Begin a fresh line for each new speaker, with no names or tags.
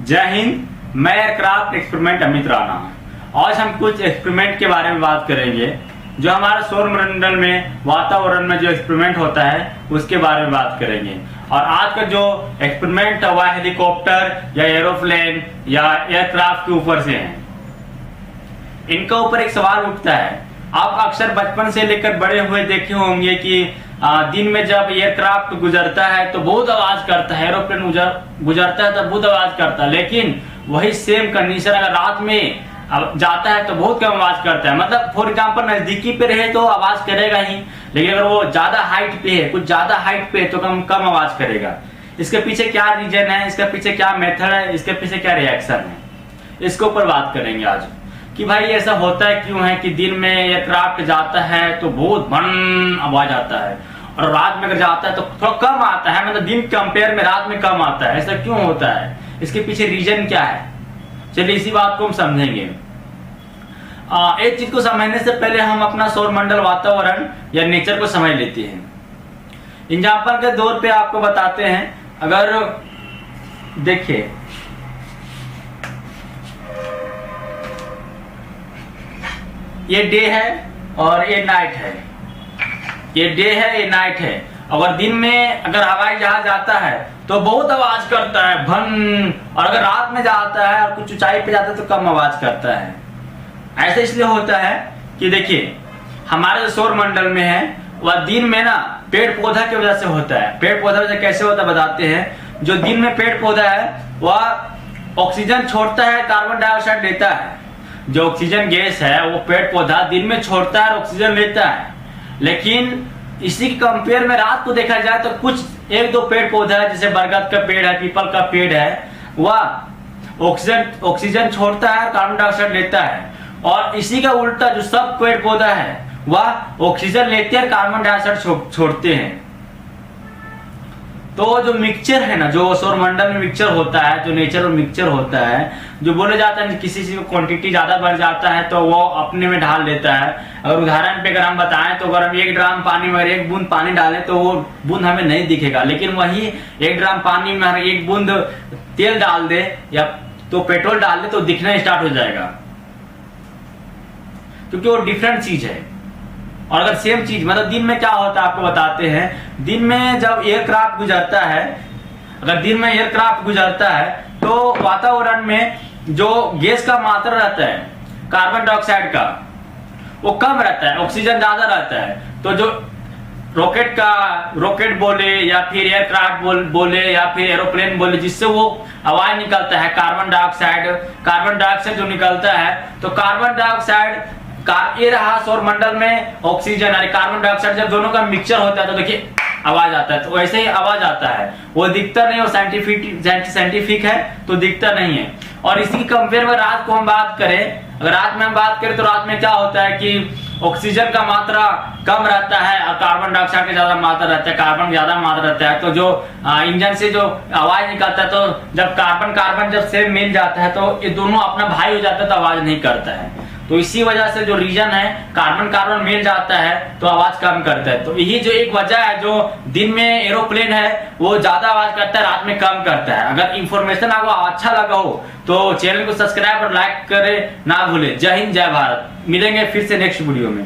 जय हिंद। मैं aircraft experiment Amit Rana. आज हम कुछ एक्सपेरिमेंट के बारे में बात करेंगे जो हमारे सौरमंडल में वातावरण में जो एक्सपेरिमेंट होता है उसके बारे में बात करेंगे। और आज का जो एक्सपेरिमेंट हुआ हेलीकॉप्टर या एरोप्लेन या एयरक्राफ्ट के ऊपर से है। इनका ऊपर एक सवाल उठता है, आप अक्सर बचपन से लेकर बड़े हुए देखे होंगे कि दिन में जब एयरक्राफ्ट गुजरता है तो बहुत आवाज करता है, एरोप्लेन गुजरता है तो बहुत आवाज करता है। लेकिन वही सेम कंडीशन अगर रात में जाता है तो बहुत कम आवाज करता है। मतलब फॉर एग्जांपल नजदीकी पे रहे तो आवाज करेगा ही, लेकिन अगर वो ज्यादा हाइट पे है, कुछ ज्यादा हाइट पे है तो कम आवाज करेगा। इसके पीछे क्या रीजन है, इसके पीछे क्या मेथड है, इसके पीछे क्या रिएक्शन है, इसके ऊपर बात करेंगे आज कि भाई ऐसा होता है क्यों है कि दिन में एयरक्राफ्ट जाता है तो बहुत भन आवाज आता है और रात में अगर जाता है तो थोड़ा कम आता है। मतलब दिन कंपेयर में रात में कम आता है, ऐसा क्यों होता है, इसके पीछे रीजन क्या है, चलिए इसी बात को हम समझेंगे। एक चीज को समझने से पहले हम अपना सौरमंडल वातावरण या नेचर को समझ लेते हैं। एग्जाम्पल के तौर पे आपको बताते हैं, अगर देखिए ये डे है और ये नाइट है, ये डे है ये नाइट है। अगर दिन में अगर हवाई जहाज जाता है तो बहुत आवाज करता है भन, और अगर रात में जाता है और कुछ ऊंचाई पे जाता है तो कम आवाज करता है। ऐसा इसलिए होता है कि देखिए हमारे जो सौरमंडल में है वह दिन में ना पेड़ पौधा की वजह से होता है। पेड़ पौधा वजह कैसे होता है बताते हैं। जो दिन में पेड़ पौधा है वह ऑक्सीजन छोड़ता है, कार्बन डाइऑक्साइड लेता है। जो ऑक्सीजन गैस है वो पेड़ पौधा दिन में छोड़ता है और ऑक्सीजन लेता है। लेकिन इसी के कंपेयर में रात को देखा जाए तो कुछ एक दो पेड़ पौधा है, जैसे बरगद का पेड़ है, पीपल का पेड़ है, वह ऑक्सीजन छोड़ता है, कार्बन डाइऑक्साइड लेता है। और इसी का उल्टा जो सब पेड़ पौधा है वह ऑक्सीजन लेते हैं, कार्बन डाइऑक्साइड छोड़ते हैं। तो जो मिक्सचर है ना, जो सौरमंडल में मिक्सचर होता है, जो नेचर में मिक्सचर होता है, जो बोले जाता है किसी चीज क्वांटिटी ज्यादा बढ़ जाता है तो वो अपने में ढाल देता है। अगर उदाहरण पे अगर हम बताएं तो अगर हम 1 ड्राम पानी में 1 बूंद पानी डालें तो वो बूंद हमें नहीं दिखेगा, लेकिन वही 1 ड्राम पानी में 1 बूंद तेल डाल दे या तो पेट्रोल डाल दे तो दिखना स्टार्ट हो जाएगा, क्योंकि वो डिफरेंट चीज है। और अगर सेम चीज मतलब दिन में क्या होता है आपको बताते हैं। दिन में जब एयरक्राफ्ट गुजरता है, अगर दिन में एयरक्राफ्ट गुजरता है तो वातावरण में जो गैस का मात्रा रहता है कार्बन डाइऑक्साइड का वो कम रहता है, ऑक्सीजन ज्यादा रहता है। तो जो रॉकेट बोले या फिर एयरक्राफ्ट बोले या फिर एरोप्लेन बोले, जिससे वो आवाज निकलता है कार्बन डाइऑक्साइड जो निकलता है, तो कार्बन डाइऑक्साइड ये रहा सौरमंडल में ऑक्सीजन और कार्बन डाइऑक्साइड, जब दोनों का मिक्सचर होता है तो देखिए आवाज आता है। तो वैसे ही आवाज आता है, वो दिखता नहीं, वो साइंटिफिक है तो दिखता नहीं है। और इसी कंपेयर में रात को हम बात करें, अगर रात में हम बात करें तो रात में क्या होता है कि ऑक्सीजन का मात्रा कम रहता है और कार्बन डाइऑक्साइड का ज्यादा मात्रा रहता है, कार्बन ज्यादा मात्रा रहता है। तो जो इंजन से जो आवाज निकलता है तो जब कार्बन जब सेम मिल जाता है तो ये दोनों अपना भाई हो जाता है तो आवाज नहीं करता है। तो इसी वजह से जो रीजन है कार्बन मिल जाता है तो आवाज कम करता है। तो यही जो एक वजह है, जो दिन में एरोप्लेन है वो ज्यादा आवाज करता है, रात में कम करता है। अगर इंफॉर्मेशन आपको अच्छा लगा हो तो चैनल को सब्सक्राइब और लाइक करें ना भूले। जय हिंद जय भारत। मिलेंगे फिर से नेक्स्ट वीडियो में।